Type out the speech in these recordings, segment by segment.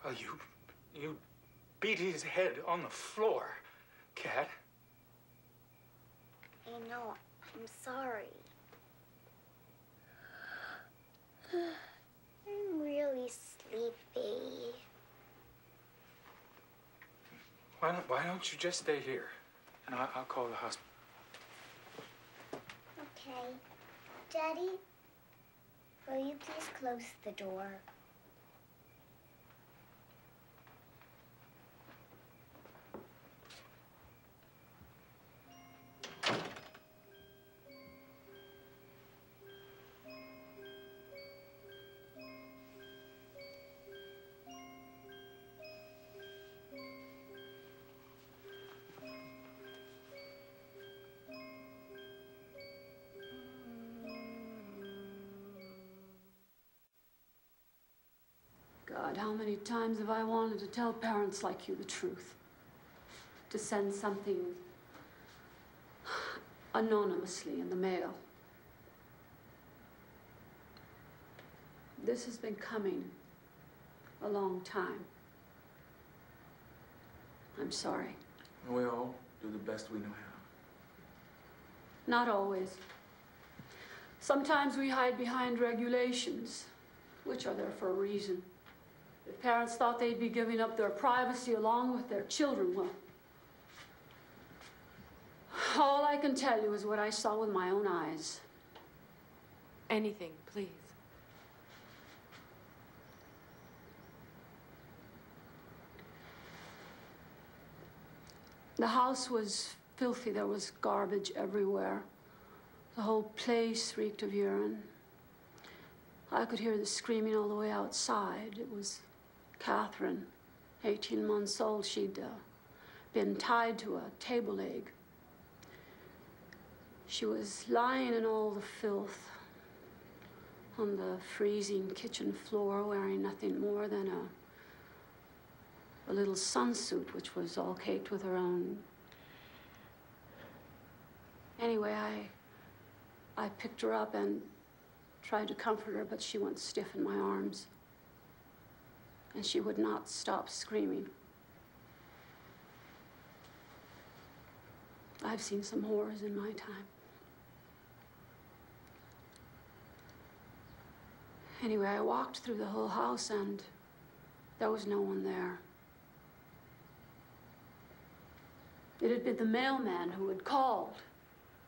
Well, you beat his head on the floor, Kat. I know. I'm sorry. I'm really sleepy. Why don't you just stay here? And I'll call the hospital. Okay. Daddy, will you please close the door? God, how many times have I wanted to tell parents like you the truth? To send something anonymously in the mail. This has been coming a long time. I'm sorry. We all do the best we know how. Not always. Sometimes we hide behind regulations, which are there for a reason. If parents thought they'd be giving up their privacy along with their children, well, all I can tell you is what I saw with my own eyes. Anything, please. The house was filthy. There was garbage everywhere. The whole place reeked of urine. I could hear the screaming all the way outside. It was Catherine, 18 months old. She'd been tied to a table leg. She was lying in all the filth on the freezing kitchen floor, wearing nothing more than a little sunsuit, which was all caked with her own. Anyway, I picked her up and tried to comfort her, but she went stiff in my arms. And she would not stop screaming. I've seen some horrors in my time. Anyway, I walked through the whole house and there was no one there. It had been the mailman who had called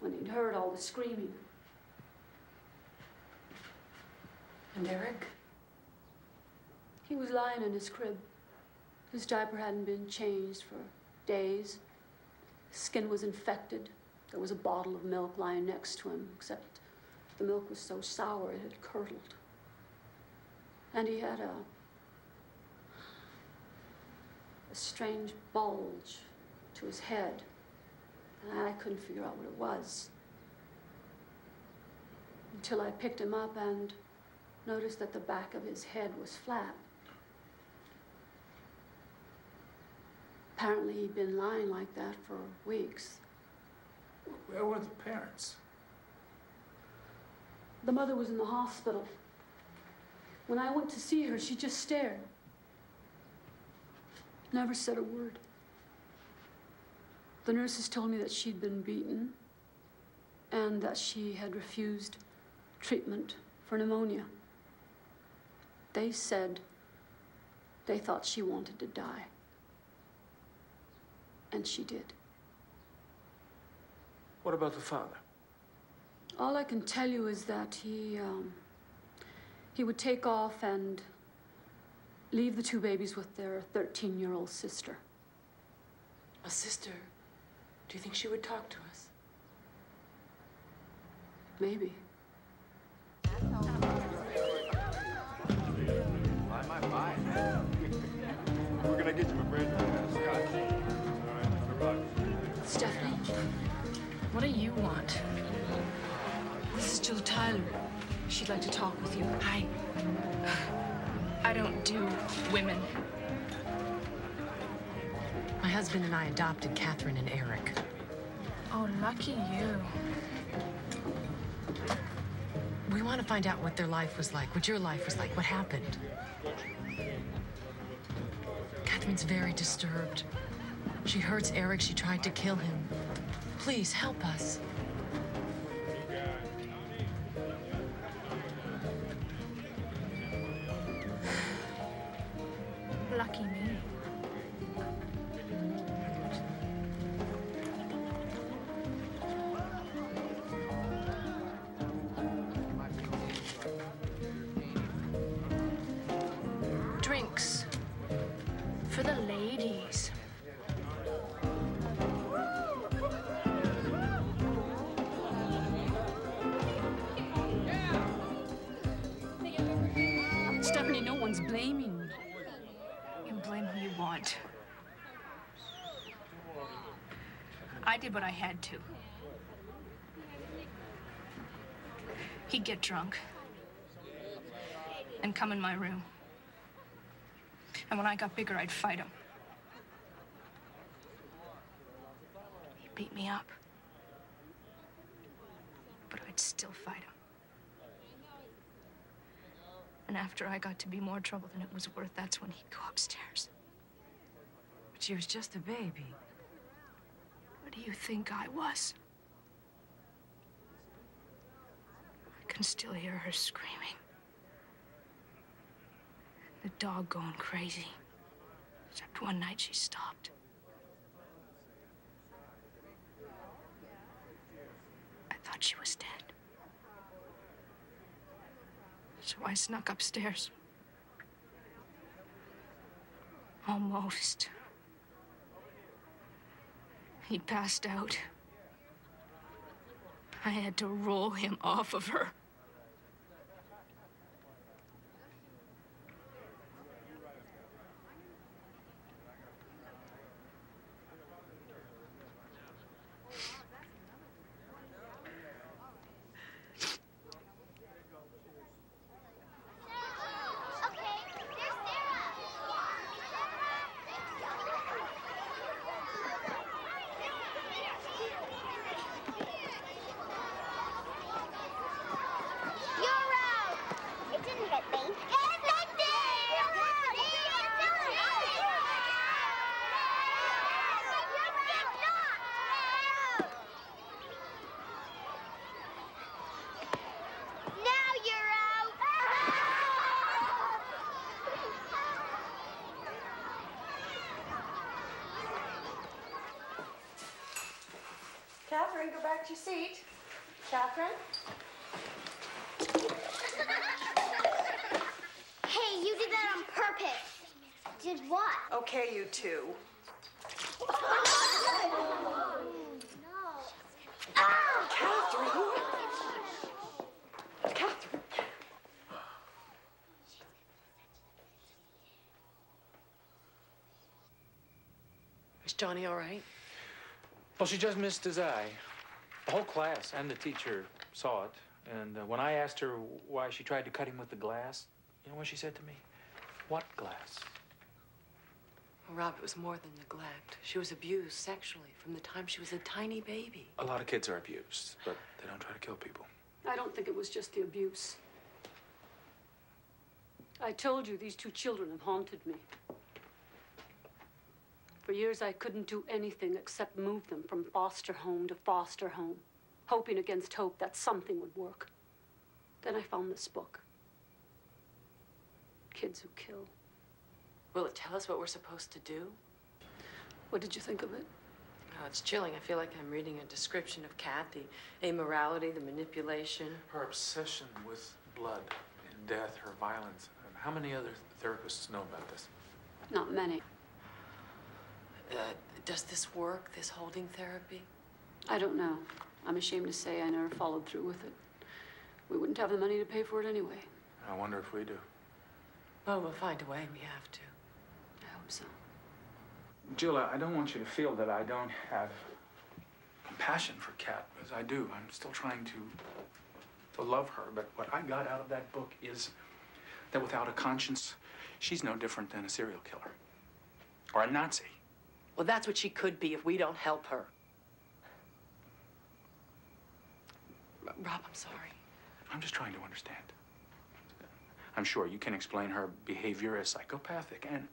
when he'd heard all the screaming. And Eric? He was lying in his crib. His diaper hadn't been changed for days. His skin was infected. There was a bottle of milk lying next to him, except the milk was so sour it had curdled. And he had a strange bulge to his head, and I couldn't figure out what it was until I picked him up and noticed that the back of his head was flat. Apparently, he'd been lying like that for weeks. Where were the parents? The mother was in the hospital. When I went to see her, she just stared. Never said a word. The nurses told me that she'd been beaten and that she had refused treatment for pneumonia. They said they thought she wanted to die. And she did. What about the father? All I can tell you is that he would take off and leave the two babies with their 13-year-old sister. A sister? Do you think she would talk to us? Maybe. We're gonna get you a brand new scotch. All right, $100. Stephanie, what do you want? This is Jill Tyler. She'd like to talk with you. Hi. I don't do women. My husband and I adopted Catherine and Eric. Oh, lucky you. We want to find out what their life was like, what your life was like, what happened. Catherine's very disturbed. She hurts Eric. She tried to kill him. Please, help us. Lucky me. Drinks. For the ladies. Stephanie, no one's blaming you. You can blame who you want. I did what I had to. He'd get drunk and come in my room. And when I got bigger, I'd fight him. He'd beat me up. But I'd still fight him. And after I got to be more trouble than it was worth, that's when he'd go upstairs. But she was just a baby. What do you think I was? I can still hear her screaming. The dog going crazy. Except one night she stopped. I thought she was dead. So I snuck upstairs. Almost. He passed out. I had to roll him off of her. Catherine, go back to your seat. Catherine? Hey, you did that on purpose. Did what? Okay, you two. Catherine! Catherine! Is Johnny all right? Well, she just missed his eye. The whole class and the teacher saw it. And when I asked her why she tried to cut him with the glass, you know what she said to me? What glass? Well, Rob, it was more than neglect. She was abused sexually from the time she was a tiny baby. A lot of kids are abused, but they don't try to kill people. I don't think it was just the abuse. I told you these two children have haunted me. For years, I couldn't do anything except move them from foster home to foster home, hoping against hope that something would work. Then I found this book. Kids Who Kill. Will it tell us what we're supposed to do? What did you think of it? Oh, it's chilling. I feel like I'm reading a description of Kat, the immorality, the manipulation. Her obsession with blood and death, her violence. How many other therapists know about this? Not many. Does this work, this holding therapy? I don't know. I'm ashamed to say I never followed through with it. We wouldn't have the money to pay for it anyway. I wonder if we do. Well, we'll find a way. We have to. I hope so. Jill, I don't want you to feel that I don't have compassion for Kat, as I do. I'm still trying to love her, but what I got out of that book is that without a conscience, she's no different than a serial killer. Or a Nazi. Well, that's what she could be if we don't help her. Rob, I'm sorry. I'm just trying to understand. I'm sure you can explain her behavior as psychopathic, and